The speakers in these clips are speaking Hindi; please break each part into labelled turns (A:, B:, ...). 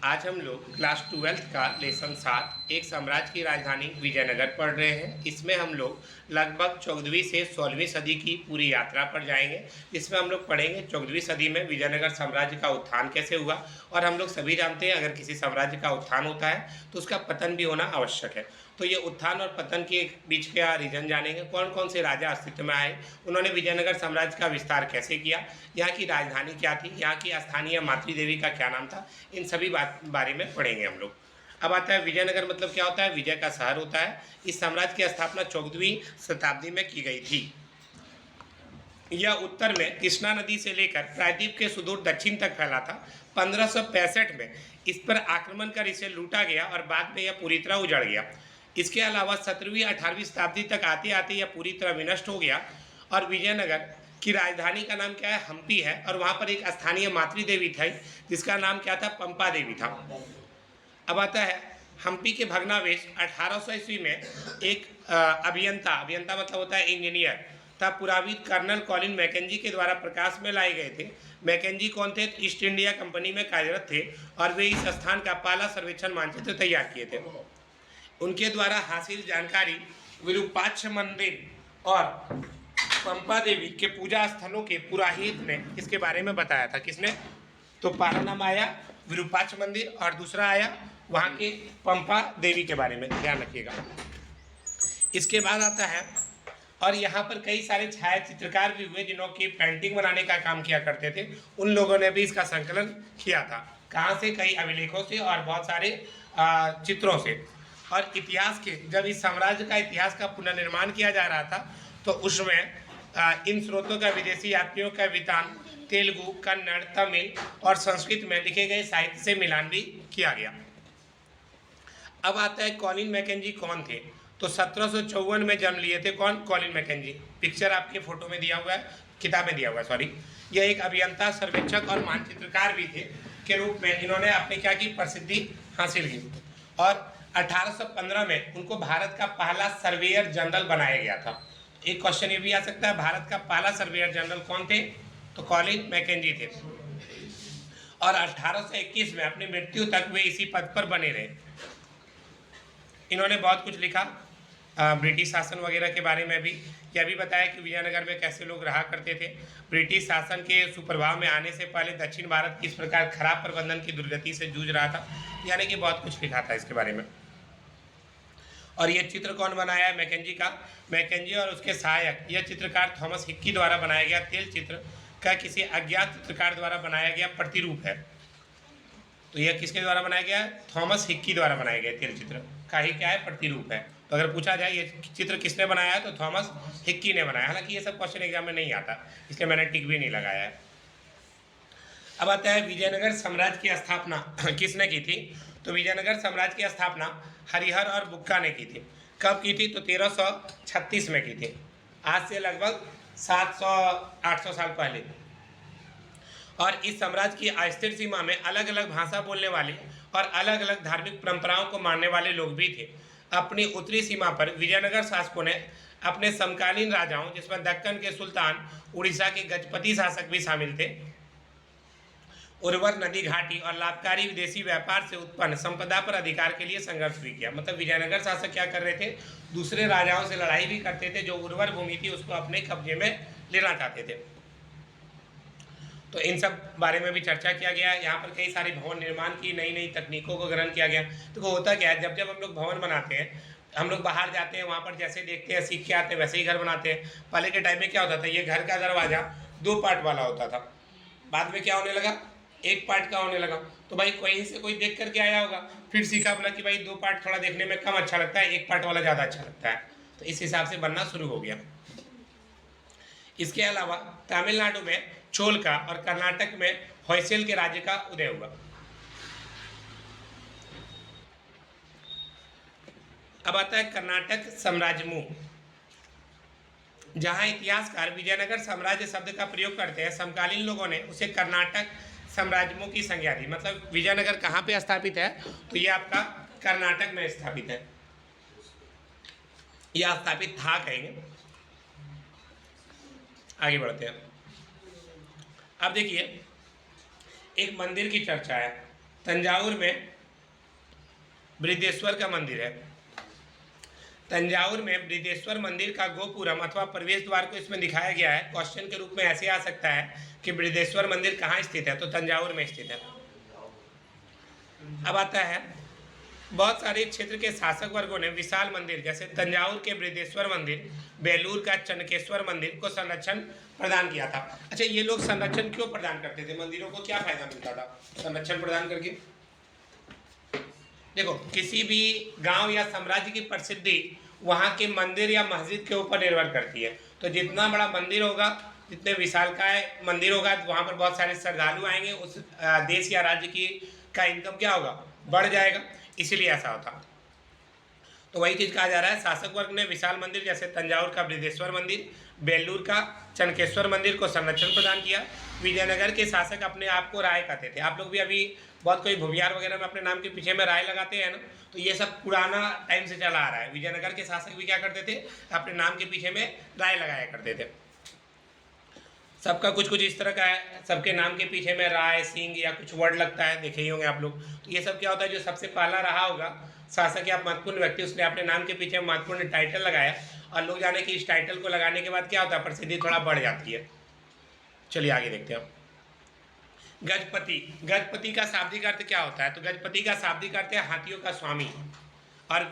A: आज हम लोग क्लास 12th का लेसन 7 एक साम्राज्य की राजधानी विजयनगर पढ़ रहे हैं। इसमें हम लोग लगभग 14वीं से 16वीं सदी की पूरी यात्रा पर जाएंगे। इसमें हम लोग पढ़ेंगे 14वीं सदी में विजयनगर साम्राज्य का उत्थान कैसे हुआ। और हम लोग सभी जानते हैं अगर किसी साम्राज्य का उत्थान होता है तो उसका पतन भी होना आवश्यक है। तो ये उत्थान और पतन के बीच का रीजन जानेंगे, कौन कौन से राजा अस्तित्व में आए, उन्होंने विजयनगर साम्राज्य का विस्तार कैसे किया, यहाँ की राजधानी क्या थी, यहाँ की स्थानीय मातृ देवी का क्या नाम था, इन सभी बारे में पढ़ेंगे हम लोग। अब आता है विजयनगर मतलब क्या होता है। विजय का शहर होता है। इस साम्राज्य की स्थापना 14वीं शताब्दी में की गई थी। यह उत्तर में कृष्णा नदी से लेकर प्रायद्वीप के सुदूर दक्षिण तक फैला था। 1565 में इस पर आक्रमण कर इसे लूटा गया और बाद में यह पूरी तरह उजड़ गया। इसके अलावा 17वीं 18वीं शताब्दी तक आते आते यह पूरी तरह विनष्ट हो गया और विजयनगर की राजधानी का नाम क्या है, हम्पी है। और वहाँ पर एक स्थानीय मातृ देवी थी जिसका नाम क्या था, पंपा देवी था। अब आता है हम्पी के भग्नावशेष। 1800 ईस्वी में एक अभियंता मतलब होता है इंजीनियर था, पुराविद कर्नल कॉलिन मैकेंजी के द्वारा प्रकाश में लाए गए थे। मैकेंजी कौन थे? ईस्ट इंडिया कंपनी में कार्यरत थे और वे इस स्थान का पहला सर्वेक्षण मानचित्र तैयार किए थे। उनके द्वारा हासिल जानकारी विरूपाक्ष मंदिर और पंपा देवी के पूजा स्थलों के पुराहित ने इसके बारे में बताया था। किसने? तो पहला नाम आया विरूपाक्ष मंदिर और दूसरा आया वहाँ के पंपा देवी के बारे में, ध्यान रखिएगा। इसके बाद आता है, और यहाँ पर कई सारे छाया चित्रकार भी हुए जिन्होंने पेंटिंग बनाने का काम किया करते थे। उन लोगों ने भी इसका संकलन किया था। कहाँ से? कई अभिलेखों से और बहुत सारे चित्रों से। और इतिहास के, जब इस साम्राज्य का इतिहास का पुनर्निर्माण किया जा रहा था तो उसमें इन स्रोतों का विदेशी यात्रियों का वितान तेलुगु, कन्नड़, तमिल और संस्कृत में लिखे गए साहित्य से मिलान भी किया गया। अब आता है कॉलिन मैकेंजी कौन थे? तो 1754 में जन्म लिए थे। कौन? Colin McKenzie. पिक्चर आपके फोटो में दिया हुआ है, किताब में दिया हुआ है, सॉरी। यह एक अभियंता, सर्वेक्षक और मानचित्रकार भी थे के रूप में इन्होंने अपने क्या की प्रसिद्धि हासिल की। और 1815 में उनको भारत का पहला सर्वेयर जनरल बनाया गया था। एक क्वेश्चन ये भी आ सकता है, भारत का पहला सर्वेयर जनरल कौन थे? तो कॉलिन मैकेंजी थे। और 1821 में अपनी मृत्यु तक वे इसी पद पर बने रहे। इन्होंने बहुत कुछ लिखा ब्रिटिश शासन वगैरह के बारे में भी। यह भी बताया कि विजयनगर में कैसे लोग रहा करते थे। ब्रिटिश शासन के सुप्रभाव में आने से पहले दक्षिण भारत किस प्रकार खराब प्रबंधन की दुर्गति से जूझ रहा था, यानी कि बहुत कुछ लिखा था इसके बारे में। और यह चित्र कौन बनाया है? मैकेंजी का। मैकेंजी और उसके सहायक, यह चित्रकार थॉमस हिक्की द्वारा बनाया गया तेल चित्र का किसी अज्ञात चित्रकार द्वारा बनाया गया प्रतिरूप है। तो यह किसके द्वारा बनाया गया? थॉमस हिक्की द्वारा बनाया गया तेल चित्र का ही क्या है? प्रतिरूप है। तो अगर पूछा जाए ये चित्र किसने बनाया है तो थॉमस हिक्की ने बनाया। हालांकि ये सब क्वेश्चन एग्जाम में नहीं आता, इसलिए मैंने टिक भी नहीं लगाया है। अब आता है विजयनगर साम्राज्य की स्थापना किसने की थी? तो विजयनगर साम्राज्य की स्थापना हरिहर और बुक्का ने की थी। कब की थी? तो 1336 में की थी, आज से लगभग 700-800 साल पहले। और इस साम्राज्य की अस्थिर सीमा में अलग अलग भाषा बोलने वाले और अलग अलग धार्मिक परंपराओं को मानने वाले लोग भी थे। अपनी उत्तरी सीमा पर विजयनगर शासकों ने अपने समकालीन राजाओं, जिसमें दक्कन के सुल्तान, उड़ीसा के गजपति शासक भी शामिल थे, उर्वर नदी घाटी और लाभकारी विदेशी व्यापार से उत्पन्न संपदा पर अधिकार के लिए संघर्ष भी किया। मतलब विजयनगर शासक क्या कर रहे थे? दूसरे राजाओं से लड़ाई भी करते थे, जो उर्वर भूमि थी उसको अपने कब्जे में लेना चाहते थे। तो इन सब बारे में भी चर्चा किया गया। यहाँ पर कई सारे भवन निर्माण की नई नई तकनीकों को ग्रहण किया गया। तो वो होता क्या है, जब जब हम लोग भवन बनाते हैं, हम लोग बाहर जाते हैं, वहाँ पर जैसे देखते हैं, सीख के आते हैं, वैसे ही घर बनाते हैं। पहले के टाइम में क्या होता था, ये घर का दरवाजा 2 पार्ट वाला होता था। बाद में क्या होने लगा, 1 पार्ट का होने लगा। तो भाई कहीं से कोई देख करके आया होगा, फिर सीखा बोला कि भाई 2 पार्ट थोड़ा देखने में कम अच्छा लगता है, 1 पार्ट वाला ज़्यादा अच्छा लगता है। तो इस हिसाब से बनना शुरू हो गया। इसके अलावा तमिलनाडु में चोल का और कर्नाटक में होयसल के राज्य का उदय हुआ। अब आता है कर्नाटक साम्राज्य, जहां इतिहासकार विजयनगर साम्राज्य शब्द का प्रयोग करते हैं। समकालीन लोगों ने उसे कर्नाटक साम्राज्य की संज्ञा दी। मतलब विजयनगर कहाँ पे स्थापित है? तो ये आपका कर्नाटक में स्थापित है, यह स्थापित था कहेंगे। आगे बढ़ते हैं। अब देखिए, एक मंदिर की चर्चा है। तंजावुर में बृहदेश्वर का मंदिर है। तंजावुर में बृहदेश्वर मंदिर का गोपुरम अथवा प्रवेश द्वार को इसमें दिखाया गया है। क्वेश्चन के रूप में ऐसे आ सकता है कि बृहदेश्वर मंदिर कहाँ स्थित है, तो तंजावुर में स्थित है। अब आता है, बहुत सारे क्षेत्र के शासक वर्गों ने विशाल मंदिर जैसे तंजावुर के बृहदेश्वर मंदिर, बेलूर का चनकेश्वर मंदिर को संरक्षण प्रदान किया था। अच्छा, ये लोग संरक्षण क्यों प्रदान करते थे? मंदिरों को क्या फायदा मिलता था संरक्षण प्रदान करके? देखो, किसी भी गांव या साम्राज्य की प्रसिद्धि वहां के मंदिर या मस्जिद के ऊपर निर्भर करती है। तो जितना बड़ा मंदिर होगा, जितने विशालकाय मंदिर होगा, वहां पर बहुत सारे श्रद्धालु आएंगे, उस देश या राज्य की का इनकम क्या होगा, बढ़ जाएगा, इसीलिए ऐसा होता। तो वही चीज कहा जा रहा है, शासक वर्ग ने विशाल मंदिर जैसे तंजावुर का बृहदेश्वर मंदिर, बेलूर का चनकेश्वर मंदिर को संरक्षण प्रदान किया। विजयनगर के शासक अपने आप को राय कहते थे। आप लोग भी अभी बहुत कोई भुवियार वगैरह में अपने नाम के पीछे में राय लगाते हैं ना, तो ये सब पुराना टाइम से चला आ रहा है। विजयनगर के शासक भी क्या करते थे, अपने नाम के पीछे में राय लगाया करते थे। सबका कुछ कुछ इस तरह का है, सबके नाम के पीछे में राय, सिंह या कुछ वर्ड लगता है, देखे ही होंगे आप लोग। तो ये सब क्या होता है, जो सबसे पहला रहा होगा शासक या महत्वपूर्ण व्यक्ति, उसने अपने नाम के पीछे महत्वपूर्ण टाइटल लगाया, और लोग जाने कि इस टाइटल को लगाने के बाद क्या होता है, प्रसिद्धि थोड़ा बढ़ जाती है। चलिए आगे देखते हैं। गजपति, गजपति का शाब्दिक अर्थ क्या होता है? तो गजपति का शाब्दिक अर्थ है हाथियों का स्वामी। और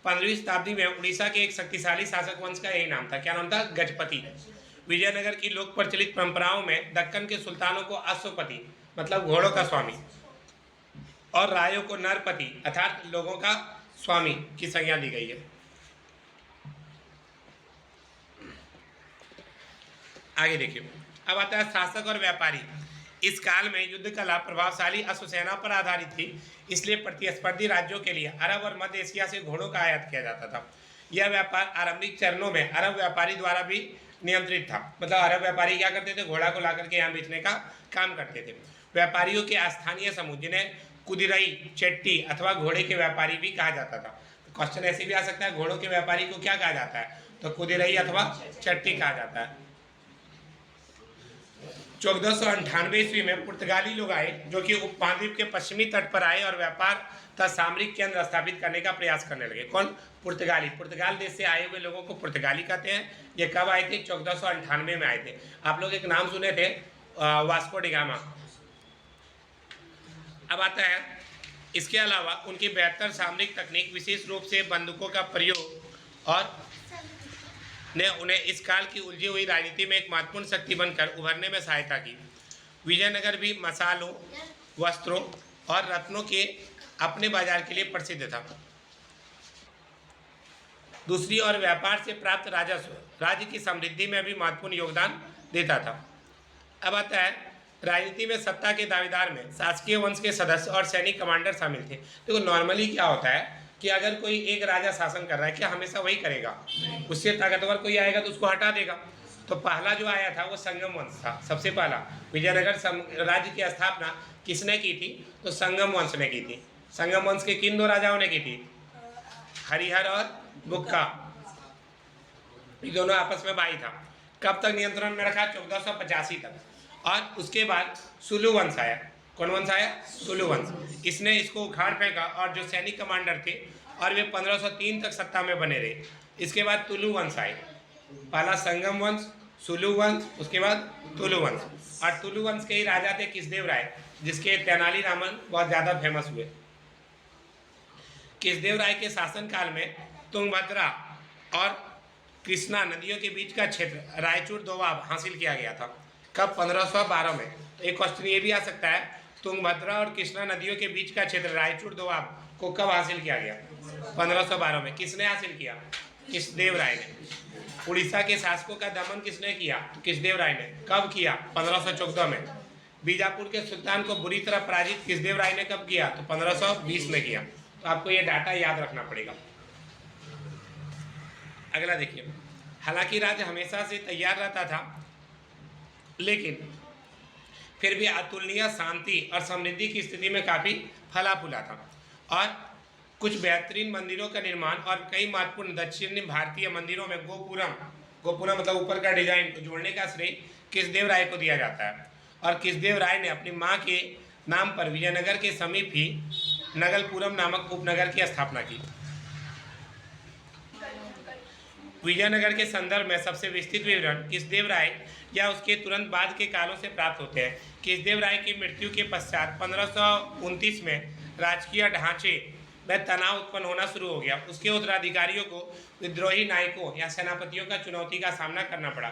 A: 15वीं शताब्दी में उड़ीसा के एक शक्तिशाली शासक वंश का यही नाम था। क्या नाम था? गजपति। विजयनगर की लोक प्रचलित परंपराओं में दक्कन के सुल्तानों को अश्वपति मतलब घोड़ों का स्वामी, और रायों को नरपति अर्थात लोगों का स्वामी की संज्ञा दी गई है। आगे देखिए, अब आता है शासक और व्यापारी। इस काल में युद्ध कला प्रभावशाली अश्वसेना पर आधारित थी, इसलिए प्रतिस्पर्धी राज्यों के लिए अरब और मध्य एशिया से घोड़ों का आयात किया जाता था। यह व्यापार आरंभिक चरणों में अरब व्यापारी द्वारा भी नियंत्रित था। मतलब अरब व्यापारी क्या करते थे, घोड़ा को ला करके यहाँ बेचने का काम करते थे। व्यापारियों के स्थानीय समूह, जिन्हें कुदिरई, चेट्टी अथवा घोड़े के व्यापारी भी कहा जाता था। क्वेश्चन ऐसे भी आ सकता है, घोड़ों के व्यापारी को क्या कहा जाता है, तो कुदिरई अथवा चट्टी कहा जाता है। 1498 ईस्वी में पुर्तगाली लोग आए, जो कि उपमहाद्वीप के पश्चिमी तट पर आए और व्यापार तथा सामरिक केंद्र स्थापित करने का प्रयास करने लगे। कौन? पुर्तगाली। पुर्तगाल देश से आए हुए लोगों को पुर्तगाली कहते हैं। ये कब आए थे? 1498 में आए थे। आप लोग एक नाम सुने थे, वास्को डी गामा। अब आता है, इसके अलावा उनकी बेहतर सामरिक तकनीक, विशेष रूप से बंदूकों का प्रयोग, और ने उन्हें इस काल की उलझी हुई राजनीति में एक महत्वपूर्ण शक्ति बनकर उभरने में सहायता की। विजयनगर भी मसालों, वस्त्रों और रत्नों के अपने बाजार के लिए प्रसिद्ध था। दूसरी ओर व्यापार से प्राप्त राजस्व राज्य की समृद्धि में भी महत्वपूर्ण योगदान देता था। अब आता है, राजनीति में सत्ता के दावेदार में शासकीय वंश के सदस्य और सैनिक कमांडर शामिल थे। देखो नॉर्मली क्या होता है कि अगर कोई एक राजा शासन कर रहा है, क्या हमेशा वही करेगा? उससे ताकतवर कोई आएगा तो उसको हटा देगा। तो पहला जो आया था वो संगम वंश था। सबसे पहला विजयनगर राज्य की स्थापना किसने की थी? तो संगम वंश ने की थी। संगम वंश के किन दो राजाओं ने की थी? हरिहर और बुक्का। ये दोनों आपस में भाई था। कब तक नियंत्रण में रखा? 1485 तक। और उसके बाद सुलु वंश आया। कौन वंश आया? सुलु वंश। इसने इसको उखाड़ फेंका, और जो सैनिक कमांडर थे और वे 1503 तक सत्ता में बने रहे। इसके बाद तुलु वंश आए। पहला संगम वंश, सुलु वंश, उसके बाद तुलु वंश। और तुलु वंश के ही राजा थे किसदेव राय, जिसके तेनाली रामन बहुत ज़्यादा फेमस हुए। किसदेव राय के शासनकाल में तुंगभद्रा और कृष्णा नदियों के बीच का क्षेत्र रायचूर दोआब हासिल किया गया था। कब? 1512 में। एक क्वेश्चन ये भी आ सकता है, तुंगभद्रा और कृष्णा नदियों के बीच का क्षेत्र रायचूर दोआब को कब हासिल किया गया? 1512 में। किसने हासिल किया? किसदेव राय ने। उड़ीसा के शासकों का दमन किसने किया? तो किसदेव राय ने। कब किया? 1514 में। बीजापुर के सुल्तान को बुरी तरह पराजित किसदेव राय ने कब किया? तो 1520 में किया। तो आपको ये डाटा याद रखना पड़ेगा। अगला देखिए, हालांकि राज्य हमेशा से तैयार रहता था, लेकिन फिर भी अतुलनीय शांति और समृद्धि की स्थिति में काफ़ी फला फूला था। और कुछ बेहतरीन मंदिरों का निर्माण और कई महत्वपूर्ण दक्षिण भारतीय मंदिरों में गोपुरम मतलब ऊपर का डिजाइन को जोड़ने का श्रेय किसदेव राय को दिया जाता है। और किसदेव राय ने अपनी माँ के नाम पर विजयनगर के समीप ही नगलपुरम नामक उपनगर की स्थापना की। विजयनगर के संदर्भ में सबसे विस्तृत विवरण कृष्णदेव राय या उसके तुरंत बाद के कालों से प्राप्त होते हैं। कृष्णदेव राय की मृत्यु के पश्चात 1529 में राजकीय ढांचे में तनाव उत्पन्न होना शुरू हो गया। उसके उत्तराधिकारियों को विद्रोही नायकों या सेनापतियों का चुनौती का सामना करना पड़ा।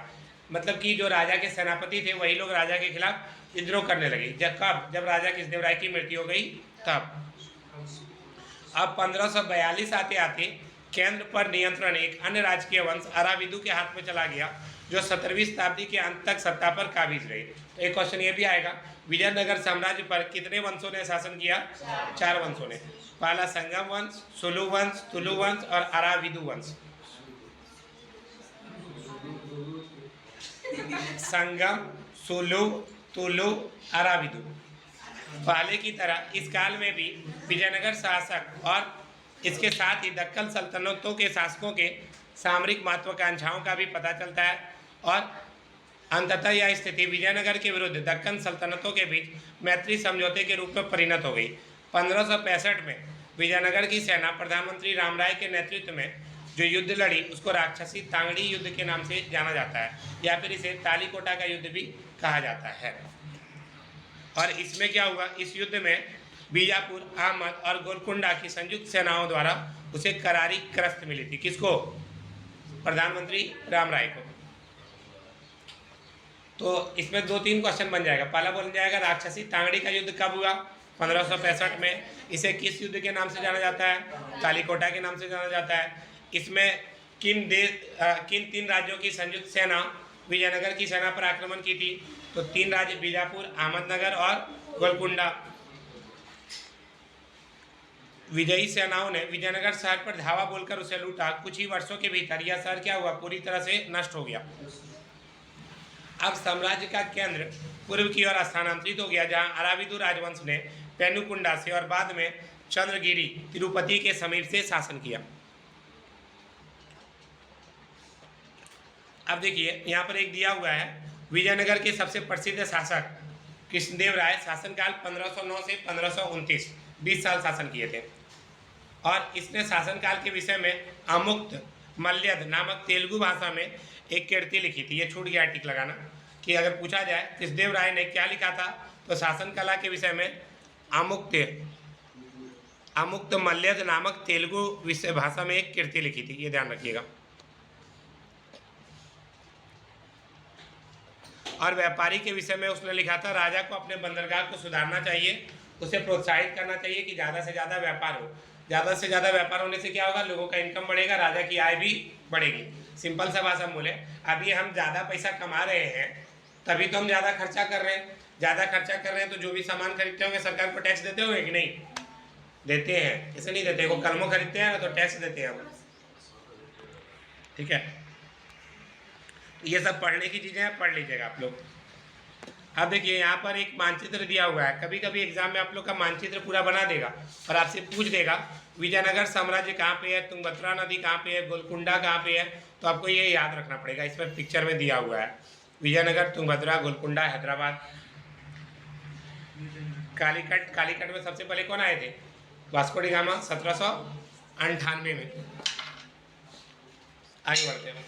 A: मतलब कि जो राजा के सेनापति थे वही लोग राजा के खिलाफ विद्रोह करने लगे। जब राजा कृष्णदेव राय की मृत्यु हो गई तब। अब 1542 आते आते केंद्र पर नियंत्रण एक अन्य राजकीय वंश अराविदु के हाथ में चला गया, जो 17वीं शताब्दी के अंत तक सत्ता पर काबिज रहे। तो एक क्वेश्चन ये भी आएगा, विजयनगर साम्राज्य पर कितने वंशों ने शासन किया? 4 वंशों ने। पहला संगम वंश, सुलु वंश, तुलु वंश और अराविदु वंश। संगम, सुलु, तुलु, अराविदु। पहले की तरह इस काल में भी विजयनगर शासक और इसके साथ ही दक्कन सल्तनतों के शासकों के सामरिक महत्वाकांक्षाओं का भी पता चलता है और अंततः यह स्थिति विजयनगर के विरुद्ध दक्कन सल्तनतों के बीच मैत्री समझौते के रूप में परिणत हो गई। 1565 में विजयनगर की सेना प्रधानमंत्री रामराय के नेतृत्व में जो युद्ध लड़ी उसको राक्षसी तांगड़ी युद्ध के नाम से जाना जाता है, या फिर इसे तालीकोटा का युद्ध भी कहा जाता है। और इसमें क्या हुआ, इस युद्ध में बीजापुर, अहमद और गोलकुंडा की संयुक्त सेनाओं द्वारा उसे करारी क्रस्त मिली थी। किसको? प्रधानमंत्री रामराय को। तो इसमें 2-3 क्वेश्चन बन जाएगा। पहला बन जाएगा राक्षसी तांगड़ी का युद्ध कब हुआ? 1565 में। इसे किस युद्ध के नाम से जाना जाता है? तालीकोटा के नाम से जाना जाता है। इसमें किन 3 राज्यों की संयुक्त सेना विजयनगर की सेना पर आक्रमण की थी? तो 3 राज्य बीजापुर, अहमदनगर और गोलकुंडा। विजयी सेनाओं ने विजयनगर शहर पर धावा बोलकर उसे लूटा। कुछ ही वर्षों के भीतर यह शहर क्या हुआ? पूरी तरह से नष्ट हो गया। अब साम्राज्य का केंद्र पूर्व की ओर स्थानांतरित हो गया, जहां अराविदु राजवंश ने पेनुकुंडा से और बाद में चंद्रगिरी, तिरुपति के समीप से शासन किया। अब देखिए यहाँ पर एक दिया हुआ है, विजयनगर के सबसे प्रसिद्ध शासक कृष्णदेव राय शासनकाल 1509 से 1529 20 साल शासन किए थे। और इसने शासनकाल के विषय में अमुक्त मल्यद नामक तेलुगु भाषा में एक कीर्ति लिखी थी। ये छूट गया टिक लगाना, कि अगर पूछा जाए कृष्णदेव राय ने क्या लिखा था तो शासन कला के विषय में अमुक्त मल्यद नामक तेलुगु विषय भाषा में एक कीर्ति लिखी थी। ये ध्यान रखिएगा। और व्यापारी के विषय में उसने लिखा था, राजा को अपने बंदरगाह को सुधारना चाहिए, उसे प्रोत्साहित करना चाहिए कि ज़्यादा से ज़्यादा व्यापार हो। ज़्यादा से ज़्यादा व्यापार होने से क्या होगा? लोगों का इनकम बढ़ेगा, राजा की आय भी बढ़ेगी। सिंपल सा भाषा बोले, अभी हम ज़्यादा पैसा कमा रहे हैं तभी तो हम ज़्यादा खर्चा कर रहे हैं। ज़्यादा खर्चा कर रहे हैं तो जो भी सामान खरीदते होंगे सरकार को टैक्स देते होंगे कि नहीं? देते हैं। ऐसे नहीं देते, वो कलमों खरीदते हैं ना तो टैक्स देते हैं हम। ठीक है, ये सब पढ़ने की चीज़ें हैं, पढ़ लीजिएगा आप लोग। अब देखिए यहाँ पर एक मानचित्र दिया हुआ है। कभी कभी एग्जाम में आप लोग का मानचित्र पूरा बना देगा और आपसे पूछ देगा विजयनगर साम्राज्य कहाँ पे है, तुंगभद्रा नदी कहाँ पे है, गोलकुंडा कहाँ पे है। तो आपको ये याद रखना पड़ेगा। इसमें पिक्चर में दिया हुआ है विजयनगर, तुंगभद्रा, गोलकुंडा, हैदराबाद, कालीकट। कालीकट में सबसे पहले कौन आए थे? वास्को डी गामा 1798 में। आगे बढ़ते हैं।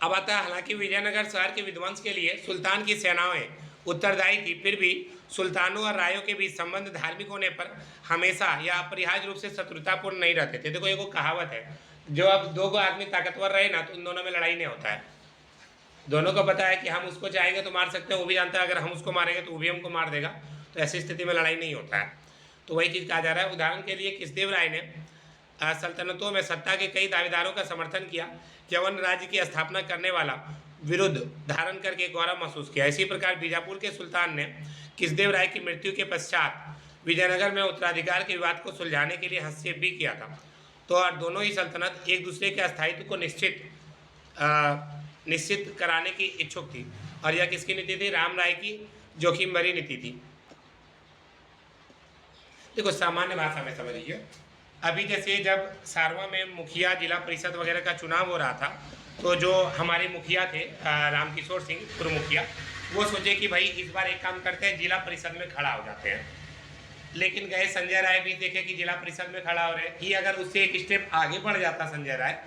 A: अब आता है, हालांकि विजयनगर शहर के विध्वंस के लिए सुल्तान की सेनाएं उत्तरदायी थी, फिर भी सुल्तानों और रायों के बीच संबंध धार्मिक होने पर हमेशा या अपरिहार्य रूप से शत्रुतापूर्ण नहीं रहते थे। देखो एक कहावत है, जो अब 2 आदमी ताकतवर रहे ना तो उन दोनों में लड़ाई नहीं होता है। दोनों को पता है कि हम उसको चाहेंगे तो मार सकते हैं, वो भी जानता है अगर हम उसको मारेंगे तो वो भी हमको मार देगा। तो ऐसी स्थिति में लड़ाई नहीं होता है। तो वही चीज़ कहा जा रहा है। उदाहरण के लिए कृष्णदेव राय ने सल्तनतों में सत्ता के कई दावेदारों का समर्थन किया। यवन राज्य की स्थापना करने वाला विरुद्ध धारण करके गौरव महसूस किया। इसी प्रकार बीजापुर के सुल्तान ने कृष्णदेव राय की मृत्यु के पश्चात विजयनगर में उत्तराधिकार के विवाद को सुलझाने के लिए हस्तक्षेप भी किया था। तो और दोनों ही सल्तनत एक दूसरे के स्थायित्व को निश्चित कराने की इच्छुक थी। और यह किसकी नीति थी? राम राय की जोखिम भरी नीति थी। देखो सामान्य भाषा में समझिए, अभी जैसे जब सारवा में मुखिया, जिला परिषद वगैरह का चुनाव हो रहा था तो जो हमारे मुखिया थे रामकिशोर सिंह पूर्व मुखिया, वो सोचे कि भाई इस बार एक काम करते हैं, जिला परिषद में खड़ा हो जाते हैं। लेकिन गए संजय राय भी देखे कि जिला परिषद में खड़ा हो रहे हैं, कि अगर उससे एक स्टेप आगे बढ़ जाता संजय राय,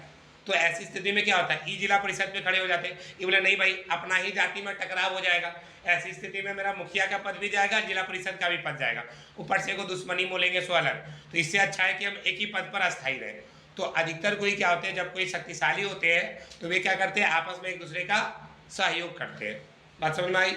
A: तो ऐसी स्थिति में क्या होता है, ई जिला परिषद में खड़े हो जाते हैं। ये बोले नहीं भाई, अपना ही जाति में टकराव हो जाएगा, ऐसी स्थिति में मेरा मुखिया का पद भी जाएगा, जिला परिषद का भी पद जाएगा, ऊपर से को दुश्मनी मोलेंगे सो अलग। तो इससे अच्छा है कि हम एक ही पद पर अस्थायी रहें। तो अधिकतर कोई क्या होते हैं, जब कोई शक्तिशाली होते हैं तो वे क्या करते हैं, आपस में एक दूसरे का सहयोग करते हैं। बात समझ में आई?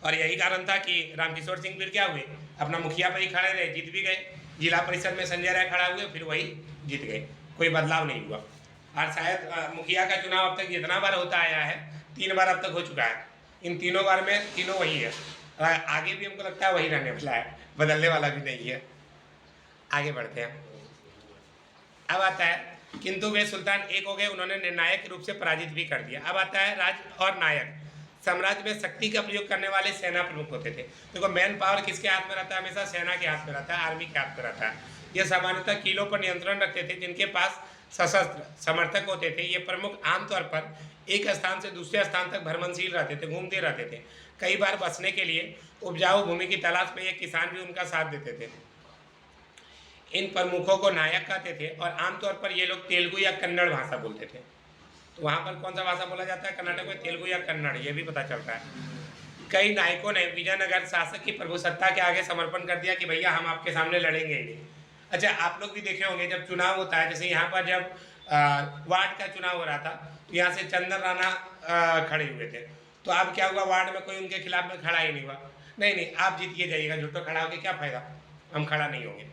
A: और यही कारण था कि रामकिशोर सिंह फिर क्या हुए, अपना मुखिया पर ही खड़े रहे, जीत भी गए। जिला परिषद में संजय राय खड़ा हुए, फिर वही जीत गए, कोई बदलाव नहीं हुआ। और शायद मुखिया का चुनाव अब तक जितना बार होता आया है, 3 बार अब तक हो चुका है, इन तीनों बार में तीनों वही है। आगे भी हमको लगता है वही रहने वाला है, बदलने वाला भी नहीं है। आगे बढ़ते हैं। अब आता है, किंतु वे सुल्तान एक हो गए, उन्होंने निर्णायक रूप से पराजित भी कर दिया। अब आता है राज और नायक। साम्राज्य में शक्ति का प्रयोग करने वाले सेना प्रमुख होते थे। देखो मैन पावर किसके हाथ में रहता है, हमेशा सेना के हाथ में रहता है, आर्मी के हाथ में रहता है। ये सामान्यतः किलों पर नियंत्रण रखते थे, जिनके पास सशस्त्र समर्थक होते थे। ये प्रमुख आमतौर पर एक स्थान से दूसरे स्थान तक भ्रमणशील रहते थे, घूमते रहते थे। कई बार बसने के लिए उपजाऊ भूमि की तलाश में ये किसान भी उनका साथ देते थे। इन प्रमुखों को नायक कहते थे, और आमतौर पर ये लोग तेलुगु या कन्नड़ भाषा बोलते थे। तो वहाँ पर कौन सा भाषा बोला जाता है कर्नाटक में, तेलुगु या कन्नड़, ये भी पता चलता है। कई नायकों ने विजयनगर शासक की प्रभुसत्ता के आगे समर्पण कर दिया कि भैया हम आपके सामने लड़ेंगे ही नहीं। अच्छा, आप लोग भी देखे होंगे जब चुनाव होता है, जैसे यहाँ पर जब वार्ड का चुनाव हो रहा था, तो यहाँ से चंदन राणा खड़े हुए थे। तो अब क्या हुआ, वार्ड में कोई उनके खिलाफ में खड़ा ही नहीं हुआ। नहीं आप जीत के जाइएगा, झूठो खड़ा होकर क्या फायदा, हम खड़ा नहीं होंगे।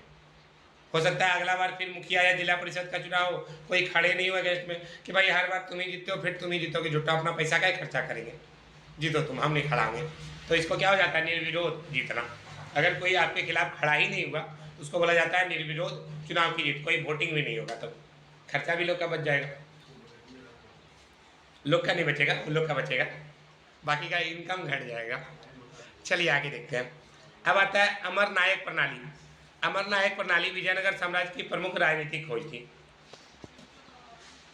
A: हो सकता है अगला बार फिर मुखिया या जिला परिषद का चुनाव हो, कोई खड़े नहीं हुआ अगेंस्ट में कि भाई हर बार तुम ही जीतते हो, फिर तुम ही जीतोगे, झूठा अपना पैसा का खर्चा करेंगे, जीतो तुम, हम नहीं खड़ा होंगे। तो इसको क्या हो जाता है, निर्विरोध जीतना। अगर कोई आपके खिलाफ खड़ा ही नहीं हुआ, उसको बोला जाता है निर्विरोध चुनाव की जीत। कोई वोटिंग भी नहीं होगा, तो खर्चा भी लोग का बच जाएगा, लोग का नहीं बचेगा, उन लोग का बचेगा, बाकी का इनकम घट जाएगा। चलिए आगे देखते हैं। अब आता है अमर नायक प्रणाली। अमर नायक प्रणाली विजयनगर साम्राज्य की प्रमुख राजनीतिक खोज थी।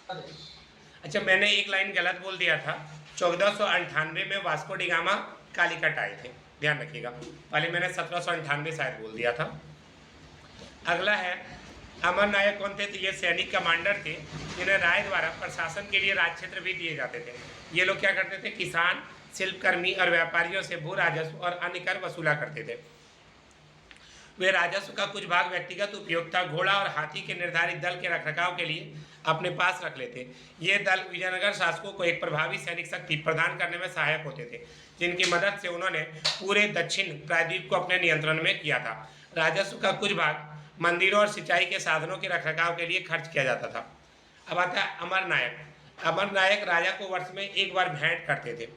A: अच्छा, मैंने एक लाइन गलत बोल दिया था। 1498 में वास्को डी गामा कालीकट आए थे, ध्यान रखिएगा। पहले मैंने 1798 शायद बोल दिया था। अगला है अमर नायक कौन थे, तो ये सैनिक कमांडर थे, जिन्हें राय द्वारा प्रशासन के लिए राज क्षेत्र भी दिए जाते थे। ये लोग क्या करते थे, किसान, शिल्पकर्मी और व्यापारियों से भू राजस्व और अन्य कर वसूला करते थे। वे राजस्व का कुछ भाग व्यक्तिगत उपयोगिता, घोड़ा और हाथी के निर्धारित दल के रखरखाव के लिए अपने पास रख लेते। ये दल विजयनगर शासकों को एक प्रभावी सैनिक शक्ति प्रदान करने में सहायक होते थे, जिनकी मदद से उन्होंने पूरे दक्षिण प्रायद्वीप को अपने नियंत्रण में किया था। राजस्व का कुछ भाग मंदिरों और सिंचाई के साधनों के रखरखाव के लिए खर्च किया जाता था। अब आता है अमर नायक। अमर नायक राजा को वर्ष में एक बार भेंट करते थे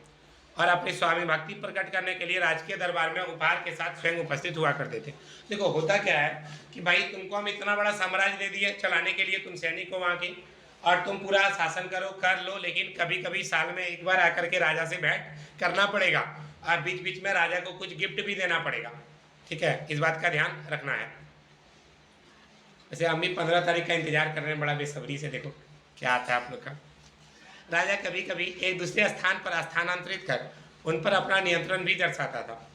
A: और अपनी स्वामी भक्ति प्रकट करने के लिए राजकीय दरबार में उपहार के साथ स्वयं उपस्थित हुआ करते थे। देखो होता क्या है कि भाई तुमको हम इतना बड़ा साम्राज्य दे दिए चलाने के लिए, तुम सैनिक हो वहाँ की, और तुम पूरा शासन करो, कर लो, लेकिन कभी कभी साल में एक बार आकर के राजा से भेंट करना पड़ेगा, और बीच बीच में राजा को कुछ गिफ्ट भी देना पड़ेगा। ठीक है, इस बात का ध्यान रखना है। वैसे हम भी 15 तारीख का इंतजार कर रहे हैं बड़ा बेसब्री से, देखो क्या आता है आप लोग का। राजा कभी कभी एक दूसरे स्थान पर स्थानांतरित कर उन पर अपना नियंत्रण भी दर्शाता था,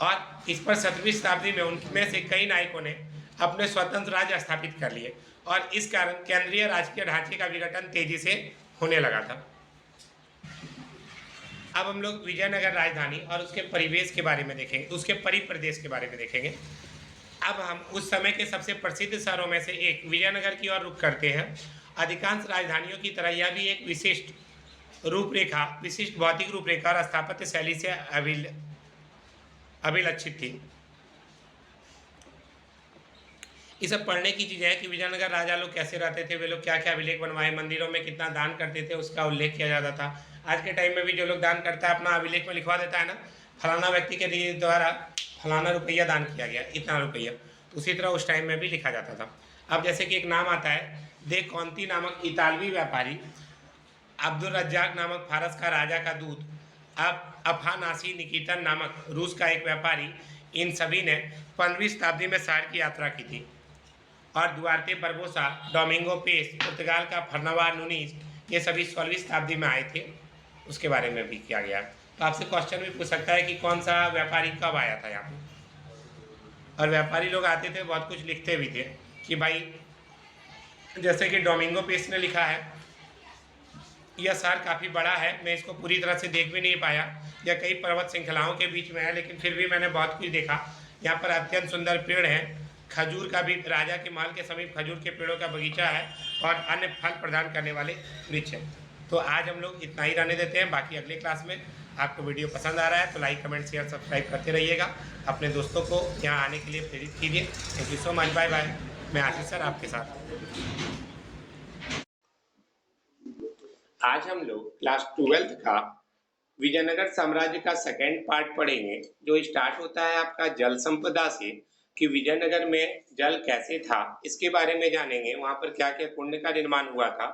A: और इस पर 17वीं शताब्दी में उनमें से कई नायकों ने अपने स्वतंत्र राज्य स्थापित कर लिए, और इस कारण केंद्रीय राजकीय ढांचे का विघटन तेजी से होने लगा था। अब हम लोग विजयनगर राजधानी और उसके परिवेश के बारे में देखेंगे, उसके परिप्रदेश के बारे में देखेंगे। अब हम उस समय के सबसे प्रसिद्ध शहरों में से एक विजयनगर की ओर रुख करते हैं। अधिकांश राजधानियों की तरह यह भी एक विशिष्ट भौतिक रूपरेखा और स्थापत्य शैली से अभिलक्षित थी। ये सब पढ़ने की चीज़ है कि विजयनगर राजा लोग कैसे रहते थे, वे लोग क्या क्या अभिलेख बनवाए, मंदिरों में कितना दान करते थे, उसका उल्लेख किया जाता था। आज के टाइम में भी जो लोग दान करता है अपना अभिलेख में लिखवा देता है ना, फलाना व्यक्ति के द्वारा फलाना रुपया दान किया गया, इतना रुपया। उसी तरह उस टाइम में भी लिखा जाता था। अब जैसे कि एक नाम आता है दे कौंती नामक इतालवी व्यापारी, अब्दुल रज्जाक नामक फारस का राजा का दूत, अब अफानासी निकितन नामक रूस का एक व्यापारी, इन सभी ने 15वीं शताब्दी में शहर की यात्रा की थी। और दुआर्ते बरबोसा, डोमिंगो पेस, पुर्तगाल का फर्नावा नूनीज, ये सभी 16वीं शताब्दी में आए थे, उसके बारे में भी किया गया। तो आपसे क्वेश्चन भी पूछ सकता है कि कौन सा व्यापारी कब आया था यहाँ पे। और व्यापारी लोग आते थे, बहुत कुछ लिखते भी थे कि भाई, जैसे कि डोमिंगो पेस ने लिखा है, यह शहर काफ़ी बड़ा है, मैं इसको पूरी तरह से देख भी नहीं पाया, यह कई पर्वत श्रृंखलाओं के बीच में है, लेकिन फिर भी मैंने बहुत कुछ देखा। यहाँ पर अत्यंत सुंदर पेड़ हैं, खजूर का भी, राजा के महल के समीप खजूर के पेड़ों का बगीचा है और अन्य फल प्रदान करने वाले वृक्ष हैं। तो आज हम लोग इतना ही रहने देते हैं, बाकी अगले क्लास में। आपको वीडियो पसंद आ रहा है तो लाइक, कमेंट, शेयर, सब्सक्राइब करते रहिएगा। अपने दोस्तों को यहाँ आने के लिए प्रेरित कीजिए। Thank you so much, bye bye. मैं आशीष सर आपके साथ। आज हम लोग क्लास 12th का विजयनगर साम्राज्य का सेकेंड पार्ट पढ़ेंगे, जो स्टार्ट होता है आपका जल संपदा से, कि विजयनगर में जल कैसे था, इसके बारे में जानेंगे। वहां पर क्या क्या कुंड का निर्माण हुआ था,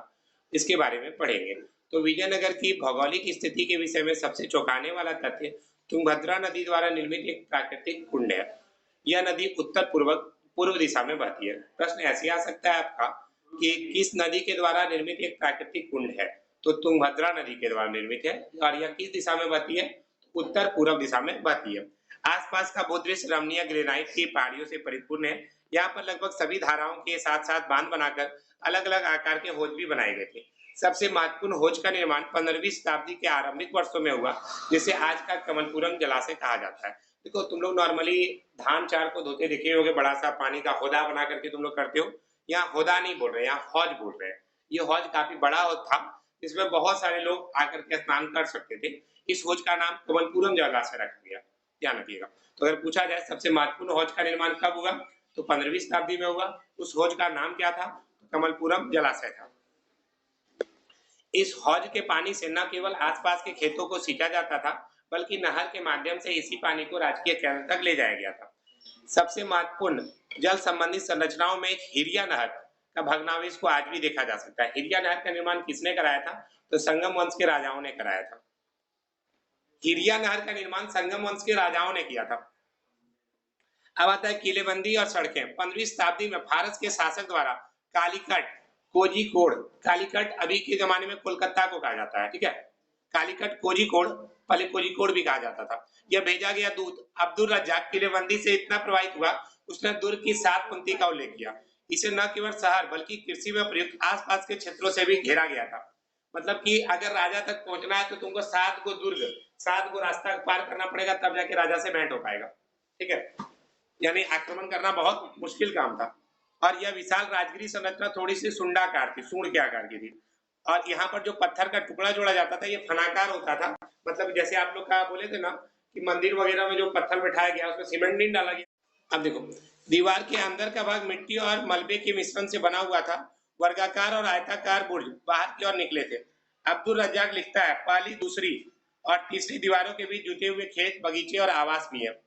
A: इसके बारे में पढ़ेंगे। तो विजयनगर की भौगोलिक स्थिति के विषय में सबसे चौंकाने वाला तथ्य तुंगभद्रा नदी द्वारा निर्मित एक प्राकृतिक कुंड है। यह नदी उत्तर पूर्व दिशा में बहती है। प्रश्न ऐसे आ सकता है आपका कि किस नदी के द्वारा निर्मित एक प्राकृतिक कुंड है, तो तुंगभद्रा नदी के द्वारा निर्मित है। और यह किस दिशा में बहती है, उत्तर पूर्व दिशा में बहती है। आसपास का भूदृश्य रमणीय ग्रेनाइट की पहाड़ियों से परिपूर्ण है। यहाँ पर लगभग सभी धाराओं के साथ साथ बांध बनाकर अलग अलग आकार के हौज भी बनाए गए थे। सबसे महत्वपूर्ण हौज का निर्माण 15वीं शताब्दी के आरंभिक वर्षों में हुआ, जिसे आज का कमलपुरम जलाशय कहा जाता है। देखो, तुम लोग नॉर्मली धान चार को धोते देखे होगे, बड़ा सा पानी का हौदा बना करके तुम लोग करते हो। यहाँ हौदा नहीं बोल रहे, यहाँ हौज बोल रहे हैं। ये हौज काफी बड़ा हौज था, इसमें बहुत सारे लोग आकर के स्नान कर सकते थे। इस हौज का नाम कमलपुरम जलाशय रखा गया, ध्यान रखिएगा। तो अगर पूछा जाए सबसे महत्वपूर्ण हौज का निर्माण कब हुआ, तो 15वीं शताब्दी में हुआ। उस हौज का नाम क्या था, कमलपुरम जलाशय था। इस हौज के पानी से न केवल आसपास के खेतों को सींचा जाता था, बल्कि नहर के माध्यम से इसी पानी को राजकीय केंद्र तक ले जाया गया था। सबसे महत्वपूर्ण जल संबंधी संरचनाओं में एक हिरिया नहर का भग्नावशेष को आज भी देखा जा सकता है। हिरिया नहर का निर्माण किसने कराया था, तो संगम वंश के राजाओं ने कराया था। हिरिया नहर का निर्माण संगम वंश के राजाओं ने किया था। अब आता है किलेबंदी और सड़कें। 15वीं शताब्दी में फारस के शासक द्वारा कालीकट, कोझिकोड, कालीकट अभी के जमाने में कोलकाता को कहा जाता है, ठीक है। कालीकट, कोझिकोड, पहले कोझिकोड भी कहा जाता था। यह भेजा गया दूत अब्दुल रज्जाक किलेबंदी से इतना प्रभावित हुआ, उसने दुर्ग की 7 पंक्ति का उल्लेख किया। इसे न केवल शहर बल्कि कृषि में प्रयुक्त आसपास के क्षेत्रों से भी घेरा गया था। मतलब कि अगर राजा तक पहुंचना है तो तुमको 7 को दुर्ग, 7 को रास्ता पार करना पड़ेगा, तब जाके राजा से भेंट हो पाएगा, ठीक है। यानी आक्रमण करना बहुत मुश्किल काम था। और यह विशाल राजगिरी संरचना थोड़ी सी सुंडाकार थी, सूंड के आकार की थी। और यहाँ पर जो पत्थर का टुकड़ा जोड़ा जाता था, ये फनाकार होता था। मतलब जैसे आप लोग का बोले थे ना कि मंदिर वगैरह में जो पत्थर बैठाया गया उसमें सीमेंट नहीं डाला गया। अब देखो, दीवार के अंदर का भाग मिट्टी और मलबे के मिश्रण से बना हुआ था। वर्गाकार और आयताकार बुर्ज बाहर की ओर निकले थे। अब्दुल रज्जाक लिखता है, पहली, दूसरी और तीसरी दीवारों के बीच जुटे हुए खेत, बगीचे और आवास भी है।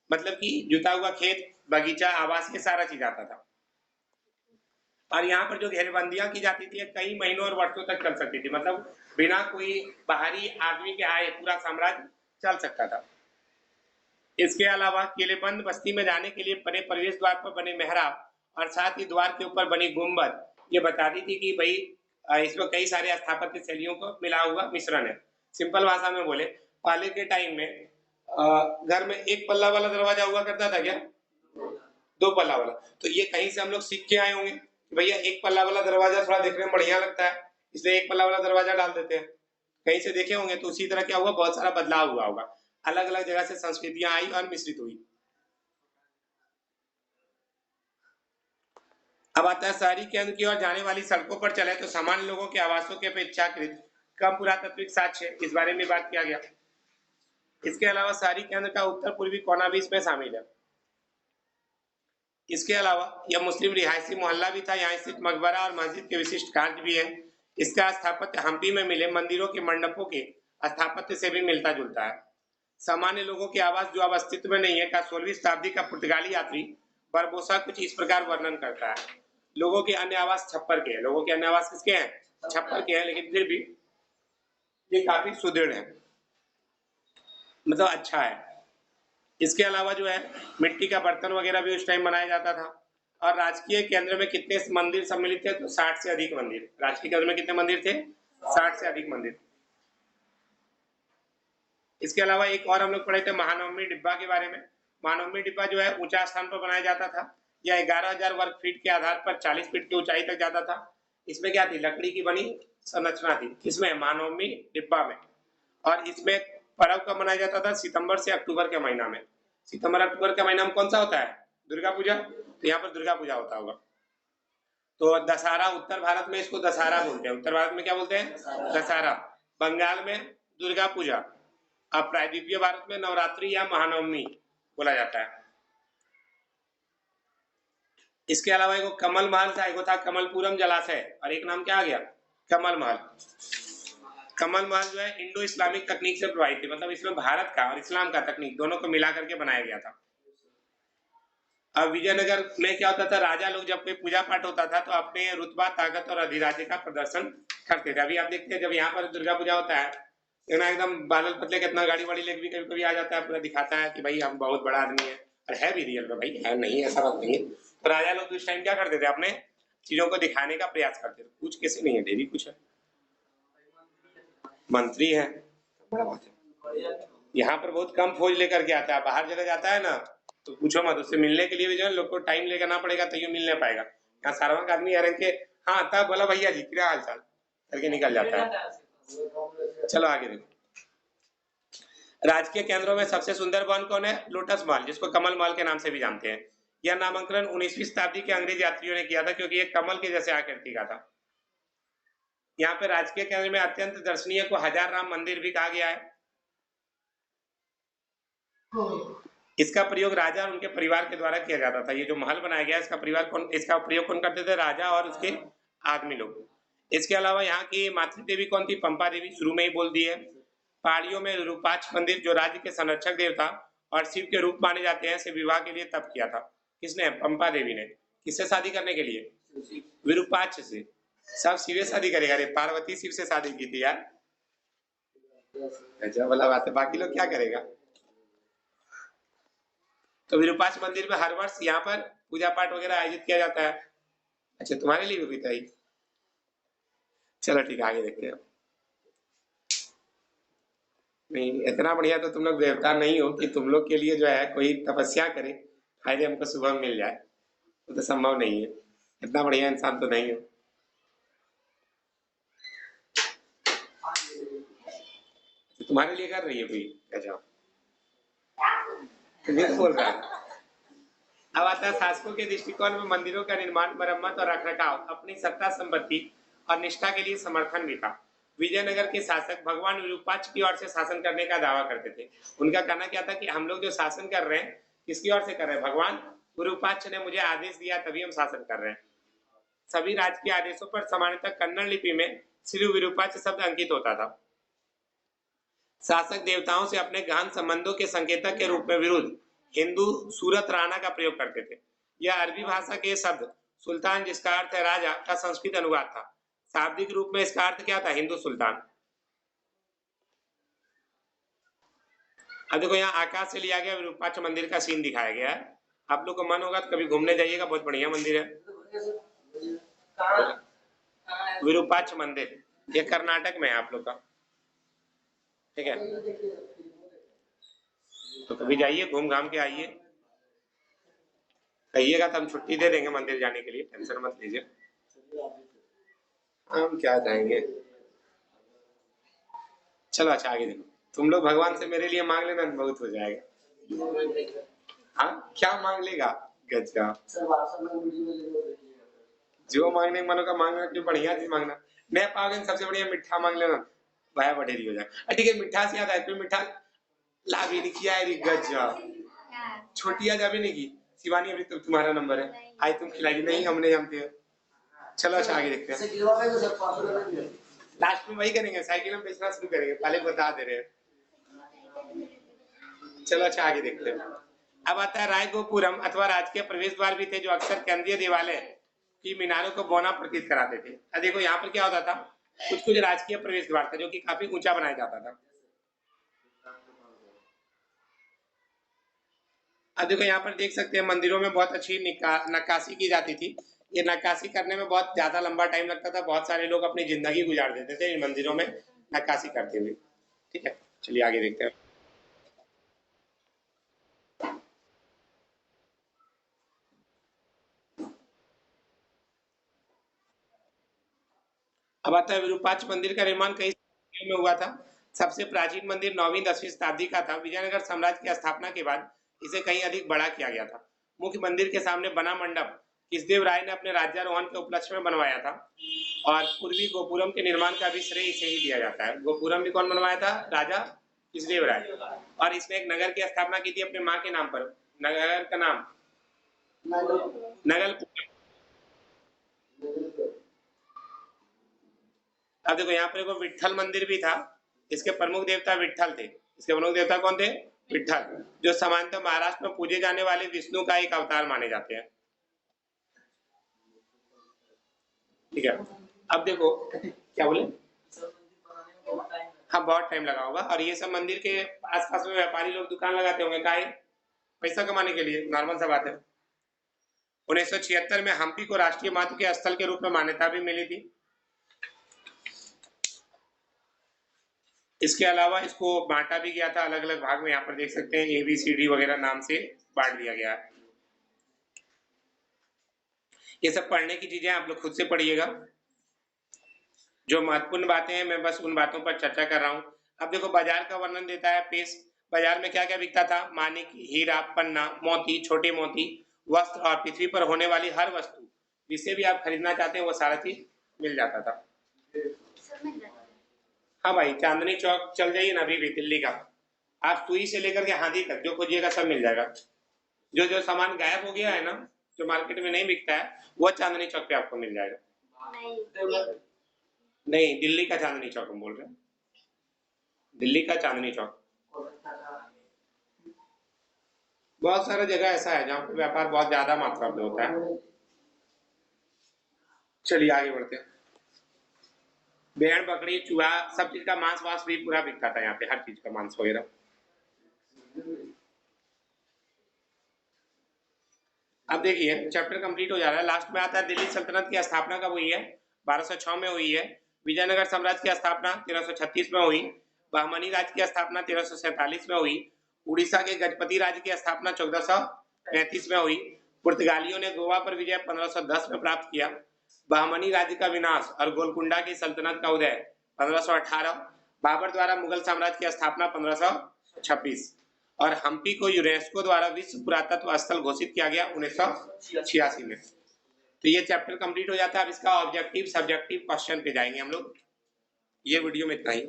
A: मतलब कि जुटा हुआ खेत, बगीचा, आवास, ये सारा चीज आता था। और यहाँ पर जो घेरबंदियां की जाती थी कई महीनों और वर्षों तक चल सकती थी। मतलब बिना कोई बाहरी आदमी के आए पूरा साम्राज्य चल सकता था। इसके अलावा किलेबंद बस्ती में जाने के लिए बने प्रवेश द्वार पर बने मेहराब और साथ ही द्वार के ऊपर बनी गुंबद ये बताती थी कि भाई इसमें कई सारे स्थापत्य शैलियों को मिला हुआ मिश्रण है। सिंपल भाषा में बोले, पहले के टाइम में घर में एक पल्ला वाला दरवाजा हुआ करता था क्या, 2 पल्ला वाला। तो ये कहीं से हम लोग सीख के आए होंगे कि भैया एक पल्ला वाला दरवाजा थोड़ा देखने में बढ़िया लगता है, इसलिए एक पल्ला वाला दरवाजा डाल देते हैं। कहीं से देखे होंगे। तो उसी तरह क्या हुआ, बहुत सारा बदलाव हुआ होगा, अलग अलग जगह से संस्कृतियां आई और मिश्रित हुई। अब आता है शहरी केंद्र की ओर जाने वाली सड़कों पर चले तो सामान्य लोगों के आवासों के अपेक्षाकृत कम पुरातात्विक साक्ष्य, इस बारे में बात किया गया। इसके अलावा शहरी केंद्र का उत्तर पूर्वी कोना भी इसमें शामिल है। इसके अलावा यह मुस्लिम रिहायशी मोहल्ला भी था। यहाँ स्थित मकबरा और मस्जिद के विशिष्ट कार्य भी है। इसका स्थापत्य हम्पी में मिले मंदिरों के मंडपों के स्थापत्य से भी मिलता जुलता है। सामान्य लोगों के आवास जो अब अस्तित्व में नहीं है का 16वीं शताब्दी का पुर्तगाली यात्री बरबोसा कुछ इस प्रकार वर्णन करता है। लोगों के अन्य आवास छप्पर के हैं। लोगों के अन्य आवास किसके हैं, छप्पर के हैं, लेकिन फिर भी ये काफी सुदृढ़ है, मतलब अच्छा है। इसके अलावा जो है मिट्टी का बर्तन वगैरह भी उस टाइम बनाया जाता था। और राजकीय केंद्र में कितने मंदिर सम्मिलित थे, तो 60 से अधिक मंदिर। राजकीय केंद्र में कितने मंदिर थे, 60 से अधिक मंदिर। इसके अलावा एक और हम लोग पढ़े थे महानवमी डिब्बा के बारे में। महानवमी डिब्बा जो है ऊंचा स्थान पर बनाया जाता था। यह 11,000 वर्ग फीट के आधार पर 40 फीट की ऊंचाई तक जाता था। इसमें क्या थी, लकड़ी की बनी संरचना थी। किसमें, महानवमी डिब्बा में। और इसमें पर्व कब मनाया जाता था, सितंबर से अक्टूबर के महीना में। सितंबर अक्टूबर के महीना में कौन सा होता है, दुर्गा पूजा। तो यहाँ पर दुर्गा पूजा होता होगा। तो दशहरा, उत्तर भारत में इसको दशहरा बोलते हैं। उत्तर भारत में क्या बोलते हैं, दशहरा। बंगाल में दुर्गा पूजा। अब प्रायद्वीपीय भारत में नवरात्रि या महानवमी बोला जाता है। इसके अलावा एक कमल महल था, एक था कमलपुरम जलाशय, और एक नाम क्या आ गया, कमल महल। कमल महल जो है इंडो इस्लामिक तकनीक से प्रभावित थी, मतलब इसमें भारत का और इस्लाम का तकनीक दोनों को मिला करके बनाया गया था। अब विजयनगर में क्या होता था, राजा लोग जब कोई पूजा पाठ होता था तो अपने रुतबा, ताकत और अधिराज्य का प्रदर्शन करते थे। अभी आप देखते हैं जब यहाँ पर दुर्गा पूजा होता है, एकदम बादल पतले कितना गाड़ी वाड़ी लेके भी कभी कभी आ जाता है, पूरा दिखाता है कि भाई हम बहुत बड़ा आदमी है, और है भी रियल में भाई, है नहीं ऐसा बात नहीं है। तो राजा लोग उस टाइम क्या करते थे, अपने चीजों को दिखाने का प्रयास करते थे। कुछ किसी नहीं है, डेरी कुछ है, मंत्री है, बड़ा बात है। यहाँ पर बहुत कम फौज लेकर के आता है, बाहर जगह जाता है ना तो पूछो मत, उससे मिलने के लिए भी जो है लोग को टाइम लेकर पड़ेगा तो मिल नहीं पाएगा। यहाँ सार्वक आदमी है के हाँ तब बोला भैया जी क्या हाल चाल करके निकल जाता है। चलो आगे देखो। राजकीय केंद्रों में सबसे सुंदर भवन कौन है, लोटस महल, जिसको कमल महल के नाम से भी जानते हैं। यह नामांकन 19वीं शताब्दी के अंग्रेज यात्रियों ने किया था, क्योंकि ये कमल के जैसे आकृति का था। यहाँ पे राजकीय केंद्र में अत्यंत दर्शनीय को हजार राम मंदिर भी कहा गया है। इसका प्रयोग राजा और उनके परिवार के द्वारा किया जाता था। ये जो महल बनाया गया इसका प्रयोग कौन करते थे, राजा और उसके आदमी लोग। इसके अलावा यहाँ की मातृ देवी कौन थी, पंपा देवी, शुरू में ही बोल दी है। पहाड़ियों में विरूपाक्ष मंदिर, जो राज्य के संरक्षक देवता और शिव के रूप माने जाते हैं, से विवाह के लिए तप किया था। किसने, पंपा देवी ने। किससे शादी करने के लिए, विरूपाक्ष से। सब शिव शादी करेगा रे, पार्वती शिव से शादी की थी यार, अच्छा वाला बात है। बाकी लोग क्या करेगा। तो विरूपाक्ष मंदिर में हर वर्ष यहाँ पर पूजा पाठ वगैरह आयोजित किया जाता है। अच्छा तुम्हारे लिए भी बताइए, चलो ठीक है आगे देखते हैं। नहीं इतना बढ़िया तो तुम लोग देवता नहीं हो कि तुम लोग के लिए जो है कोई तपस्या करे, फायदे हमको सुबह मिल जाए, वो तो संभव नहीं है। इतना बढ़िया इंसान तो नहीं हो। तो तुम्हारे लिए कर रही है कोई, जाओ तुम्हें तो बोल रहा है। अब आता है शासकों के दृष्टिकोण में मंदिरों का निर्माण, मरम्मत और रखरखाव अपनी सत्ता, संपत्ति और निष्ठा के लिए समर्थन भी था। विजयनगर के शासक भगवान विरूपाक्ष की ओर से शासन करने का दावा करते थे। उनका कहना क्या था कि हम लोग जो शासन कर रहे हैं किसकी ओर से कर रहे हैं, भगवान विरूपाक्ष ने मुझे आदेश दिया तभी हम शासन कर रहे हैं। सभी राजकीय आदेशों पर सामान्यतः कन्नड़ लिपि में श्री विरूपाक्ष शब्द अंकित होता था। शासक देवताओं से अपने गहन संबंधों के संकेतक के रूप में विरुद्ध हिंदू सूरत राणा का प्रयोग करते थे। यह अरबी भाषा के शब्द सुल्तान, जिसका अर्थ है राजा, का संस्कृत अनुवाद था। शाब्दिक रूप में इसका अर्थ क्या था, हिंदू सुल्तान। अब देखो यहाँ आकाश से लिया गया विरूपाक्ष मंदिर का सीन दिखाया गया है। आप लोग को मन होगा तो कभी घूमने जाइएगा, बहुत बढ़िया मंदिर है विरूपाक्ष मंदिर। ये कर्नाटक में है आप लोग का, ठीक है। तो कभी जाइए, घूम घाम के आइए, कहिएगा तो हम छुट्टी दे देंगे मंदिर जाने के लिए, टेंशन मत लीजिए। हम क्या जाएंगे। चलो अच्छा आगे देखो। तुम लोग भगवान से मेरे लिए मांग लेना, बहुत हो जाएगा। हाँ क्या मांग लेगा, गजब। जो मांगने मन होगा मांगना, जो बढ़िया चीज मांगना। नहीं पाओगे सबसे बढ़िया मिठा मांग लेना, भाया बढ़ेरी हो जाए। ठीक है मिठा से याद है, कोई मिठा ला भी नहीं किया है, गजब। छोटिया जा भी नहीं की। शिवानी अभी तो तुम्हारा नंबर है, आज तुम खिलाई नहीं, हमने जानते हो। चलो अच्छा आगे देखते हैं। लास्ट में वही करेंगे, साइकिल में बेचना शुरू करेंगे, पहले बता दे रहे हैं। चलो अच्छा आगे देखते हैं। अब आता है रायगोपुरम अथवा राजकीय प्रवेश द्वार भी थे, जो अक्सर केंद्रीय देवालय की मीनारों को बौना प्रतीत कराते थे। अब देखो यहाँ पर क्या होता था, कुछ कुछ राजकीय प्रवेश द्वार था जो कि काफी ऊंचा बनाया जाता था। अब देखो यहाँ पर देख सकते हैं मंदिरों में बहुत अच्छी नक्काशी की जाती थी। ये नक्काशी करने में बहुत ज्यादा लंबा टाइम लगता था, बहुत सारे लोग अपनी जिंदगी गुजार देते थे इन मंदिरों में नक्काशी करते हुए। ठीक है, चलिए आगे देखते हैं। अब आता है विरूपाक्ष मंदिर का निर्माण कई शताब्दियों में हुआ था। सबसे प्राचीन मंदिर 9वीं-10वीं शताब्दी का था। विजयनगर साम्राज्य की स्थापना के बाद इसे कहीं अधिक बड़ा किया गया था। मुख्य मंदिर के सामने बना मंडप कृष्णदेव राय ने अपने राज्यारोहण के उपलक्ष्य में बनवाया था और पूर्वी गोपुरम के निर्माण का भी श्रेय इसे ही दिया जाता है। गोपुरम भी कौन बनवाया था? राजा कृष्णदेव राय। और इसने एक नगर की स्थापना की थी अपने माँ के नाम पर। नगर का नाम नगल। अब देखो यहाँ पर एक विट्ठल मंदिर भी था। इसके प्रमुख देवता विट्ठल थे। इसके प्रमुख देवता कौन थे? विट्ठल, जो सामान्यतः महाराष्ट्र में पूजे जाने वाले विष्णु का एक अवतार माने जाते हैं। ठीक है, अब देखो क्या बोले, हाँ बहुत टाइम लगा होगा। और ये सब मंदिर के आसपास में व्यापारी लोग दुकान लगाते होंगे, काहे? पैसा कमाने के लिए, नॉर्मल सा बात है। 1976 में हम्पी को राष्ट्रीय महत्व के स्थल के रूप में मान्यता भी मिली थी। इसके अलावा इसको बांटा भी गया था अलग अलग भाग में। यहाँ पर देख सकते हैं ABCD वगैरह नाम से बांट दिया गया है। ये सब पढ़ने की चीजें आप लोग खुद से पढ़िएगा। जो महत्वपूर्ण बातें हैं मैं बस उन बातों पर चर्चा कर रहा हूँ। अब देखो बाजार का वर्णन देता है पेश। बाजार में क्या क्या बिकता था? मानिक, हीरा, पन्ना, मोती, छोटे मोती, वस्त्र और पृथ्वी पर होने वाली हर वस्तु जिसे भी आप खरीदना चाहते हैं वो सारा चीज मिल जाता था। हाँ भाई, चांदनी चौक चल जाइए ना अभी भी दिल्ली का, आप सुई से लेकर के हाथी तक जो खोजिएगा सब मिल जाएगा। जो जो सामान गायब हो गया है ना, जो मार्केट में नहीं बिकता है, वो चांदनी चौक पे आपको मिल जाएगा। नहीं, दिल्ली का चांदनी चौक हम बोल रहे हैं, दिल्ली का चांदनी चौक। बहुत सारा जगह ऐसा है जहाँ पे व्यापार बहुत ज्यादा मात्रा में होता है। चलिए आगे बढ़ते हैं। भेड़, बकरी, चूहा, सब चीज का मांस वास भी पूरा बिकता था यहाँ पे, हर चीज का मांस वगैरह। अब देखिए चैप्टर कंप्लीट हो जा रहा है, लास्ट में आता है दिल्ली सल्तनत की स्थापना कब हुई है? 1206 में हुई है। विजयनगर साम्राज्य की स्थापना 1336 में हुई। बहमनी राज्य की स्थापना 1347 में हुई। उड़ीसा के गजपति राज्य की स्थापना 1435 में हुई। पुर्तगालियों ने गोवा पर विजय 1510 में प्राप्त किया। बहमनी राज्य का विनाश और गोलकुंडा की सल्तनत का उदय 1518। बाबर द्वारा मुगल साम्राज्य की स्थापना 1526 और हम्पी को यूनेस्को द्वारा विश्व पुरातत्व स्थल घोषित किया गया 1986 में। तो ये चैप्टर कंप्लीट हो जाता है। अब इसका ऑब्जेक्टिव सब्जेक्टिव क्वेश्चन पे जाएंगे हम लोग। ये वीडियो में इतना ही।